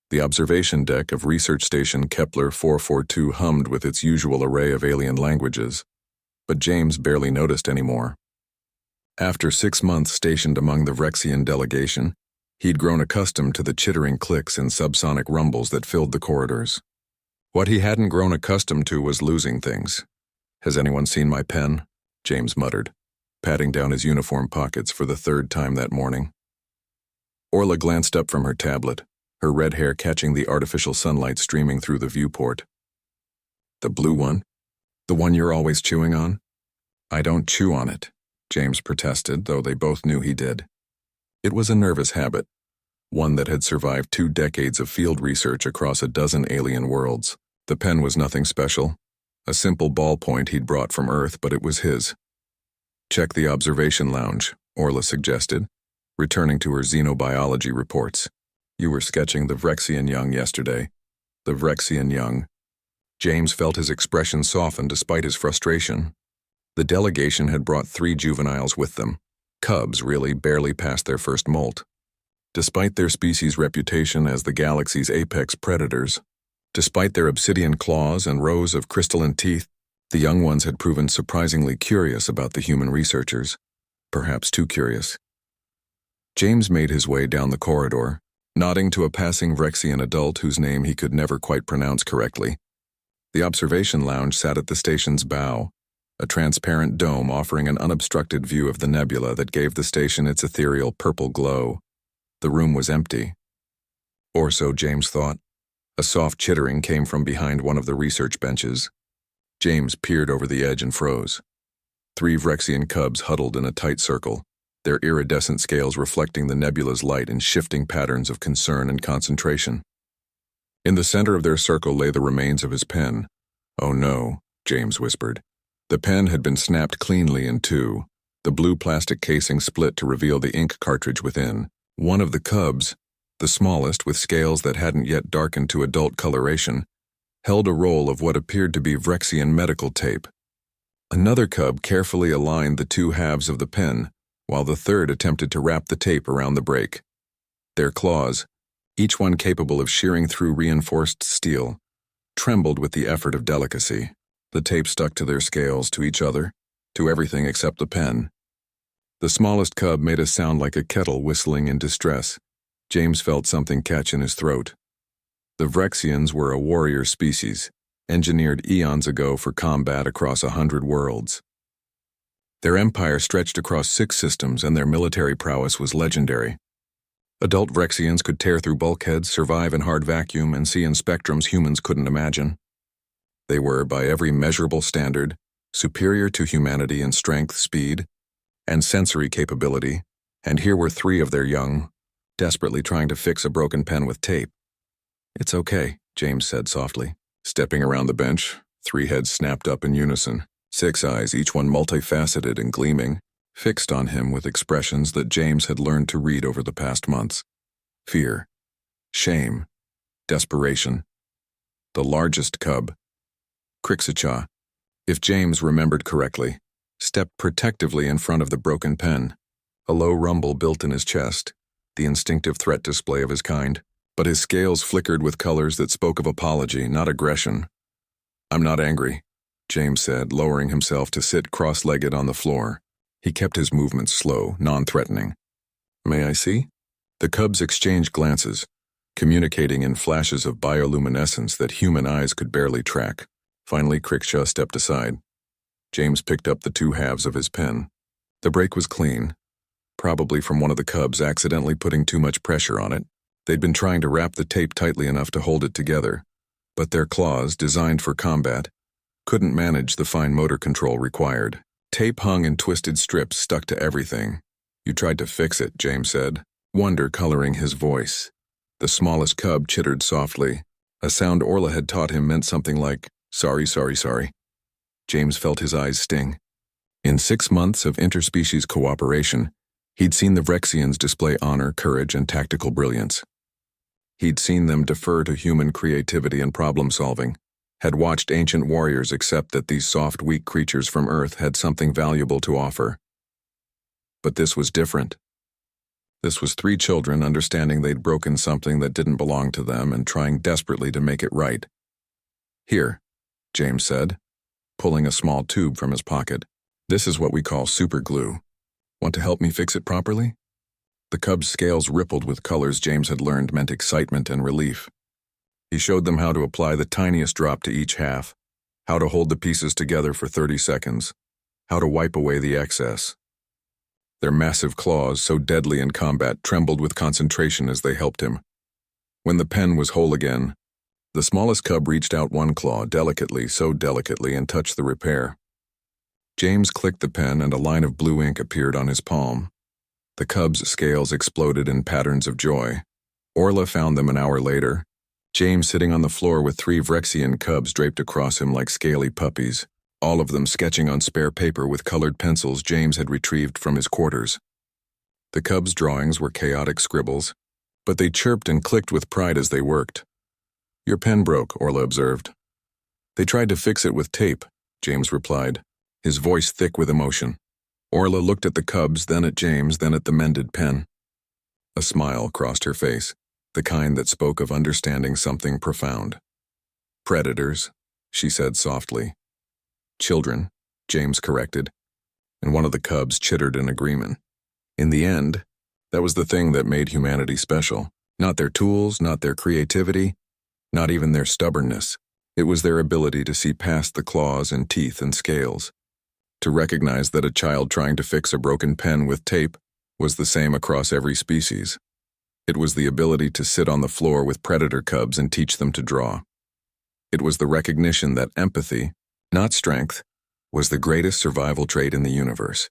The observation deck of Research Station Kepler 442 hummed with its usual array of alien languages, but James barely noticed anymore. After 6 months stationed among the Vrexian delegation, he'd grown accustomed to the chittering clicks and subsonic rumbles that filled the corridors. What he hadn't grown accustomed to was losing things. "Has anyone seen my pen?" James muttered, patting down his uniform pockets for the 3rd time that morning. Orla glanced up from her tablet, her red hair catching the artificial sunlight streaming through the viewport. "The blue one? The one you're always chewing on?" "I don't chew on it," James protested, though they both knew he did. It was a nervous habit, one that had survived 2 decades of field research across a dozen alien worlds. The pen was nothing special, a simple ballpoint he'd brought from Earth, but it was his. "Check the observation lounge," Orla suggested, returning to her xenobiology reports. "You were sketching the Vrexian young yesterday." The Vrexian young. James felt his expression soften despite his frustration. The delegation had brought 3 juveniles with them. Cubs, really, barely past their first molt. Despite their species' reputation as the galaxy's apex predators, despite their obsidian claws and rows of crystalline teeth, the young ones had proven surprisingly curious about the human researchers, perhaps too curious. James made his way down the corridor, nodding to a passing Vrexian adult whose name he could never quite pronounce correctly. The observation lounge sat at the station's bow, a transparent dome offering an unobstructed view of the nebula that gave the station its ethereal purple glow. The room was empty. Or so James thought. A soft chittering came from behind one of the research benches. James peered over the edge and froze. 3 Vrexian cubs huddled in a tight circle, their iridescent scales reflecting the nebula's light in shifting patterns of concern and concentration. In the center of their circle lay the remains of his pen. "Oh no," James whispered. The pen had been snapped cleanly in 2, the blue plastic casing split to reveal the ink cartridge within. One of the cubs, the smallest with scales that hadn't yet darkened to adult coloration, held a roll of what appeared to be Vrexian medical tape. Another cub carefully aligned the 2 halves of the pen, while the 3rd attempted to wrap the tape around the break. Their claws, each one capable of shearing through reinforced steel, trembled with the effort of delicacy. The tape stuck to their scales, to each other, to everything except the pen. The smallest cub made a sound like a kettle whistling in distress. James felt something catch in his throat. The Vrexians were a warrior species, engineered eons ago for combat across 100 worlds. Their empire stretched across 6 systems, and their military prowess was legendary. Adult Vrexians could tear through bulkheads, survive in hard vacuum, and see in spectrums humans couldn't imagine. They were, by every measurable standard, superior to humanity in strength, speed, and sensory capability, and here were 3 of their young, desperately trying to fix a broken pen with tape. "It's okay," James said softly. Stepping around the bench, 3 heads snapped up in unison, 6 eyes, each one multifaceted and gleaming, fixed on him with expressions that James had learned to read over the past months. Fear, shame, desperation. The largest cub, Crixacha, if James remembered correctly, stepped protectively in front of the broken pen. A low rumble built in his chest, the instinctive threat display of his kind, but his scales flickered with colors that spoke of apology, not aggression. "I'm not angry," James said, lowering himself to sit cross-legged on the floor. He kept his movements slow, non-threatening. "May I see?" The cubs exchanged glances, communicating in flashes of bioluminescence that human eyes could barely track. Finally, Crixacha stepped aside. James picked up the 2 halves of his pen. The break was clean, probably from one of the cubs accidentally putting too much pressure on it. They'd been trying to wrap the tape tightly enough to hold it together, but their claws, designed for combat, couldn't manage the fine motor control required. Tape hung in twisted strips stuck to everything. "You tried to fix it," James said, wonder coloring his voice. The smallest cub chittered softly, a sound Orla had taught him meant something like, "Sorry, sorry, sorry." James felt his eyes sting. In 6 months of interspecies cooperation, he'd seen the Vrexians display honor, courage, and tactical brilliance. He'd seen them defer to human creativity and problem-solving, had watched ancient warriors accept that these soft, weak creatures from Earth had something valuable to offer. But this was different. This was three children understanding they'd broken something that didn't belong to them and trying desperately to make it right. "Here," James said, pulling a small tube from his pocket. "This is what we call super glue. Want to help me fix it properly?" The cub's scales rippled with colors James had learned meant excitement and relief. He showed them how to apply the tiniest drop to each half, how to hold the pieces together for 30 seconds, how to wipe away the excess. Their massive claws, so deadly in combat, trembled with concentration as they helped him. When the pen was whole again, the smallest cub reached out one claw, delicately, so delicately, and touched the repair. James clicked the pen and a line of blue ink appeared on his palm. The cub's scales exploded in patterns of joy. Orla found them an hour later, James sitting on the floor with three Vrexian cubs draped across him like scaly puppies, all of them sketching on spare paper with colored pencils James had retrieved from his quarters. The cubs' drawings were chaotic scribbles, but they chirped and clicked with pride as they worked. "Your pen broke," Orla observed. "They tried to fix it with tape," James replied, his voice thick with emotion. Orla looked at the cubs, then at James, then at the mended pen. A smile crossed her face, the kind that spoke of understanding something profound. "Predators," she said softly. "Children," James corrected, and one of the cubs chittered in agreement. In the end, that was the thing that made humanity special. Not their tools, not their creativity, not even their stubbornness. It was their ability to see past the claws and teeth and scales, to recognize that a child trying to fix a broken pen with tape was the same across every species. It was the ability to sit on the floor with predator cubs and teach them to draw. It was the recognition that empathy, not strength, was the greatest survival trait in the universe.